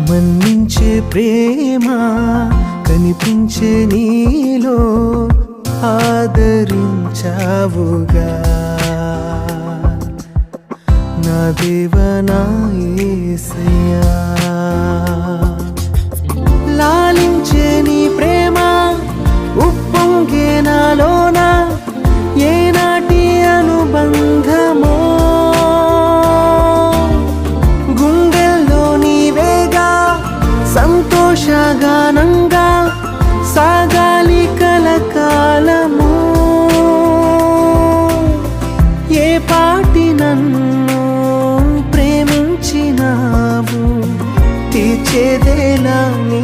మన్నించే ప్రేమ కనిపించే నీలో ఆదరించావుగా నా దేవా నా యేసయ్యా. లాలించే నీ ప్రేమ ఉప్పొంగే నాలోన ఏనాటి అనుబంధమో గుండెల్లో నీవేగా సంతోషగానంగా సాగాలి కలకాలము. ఏ పాటి నన్ను ప్రేమించినావు తీర్చేదేలా నీ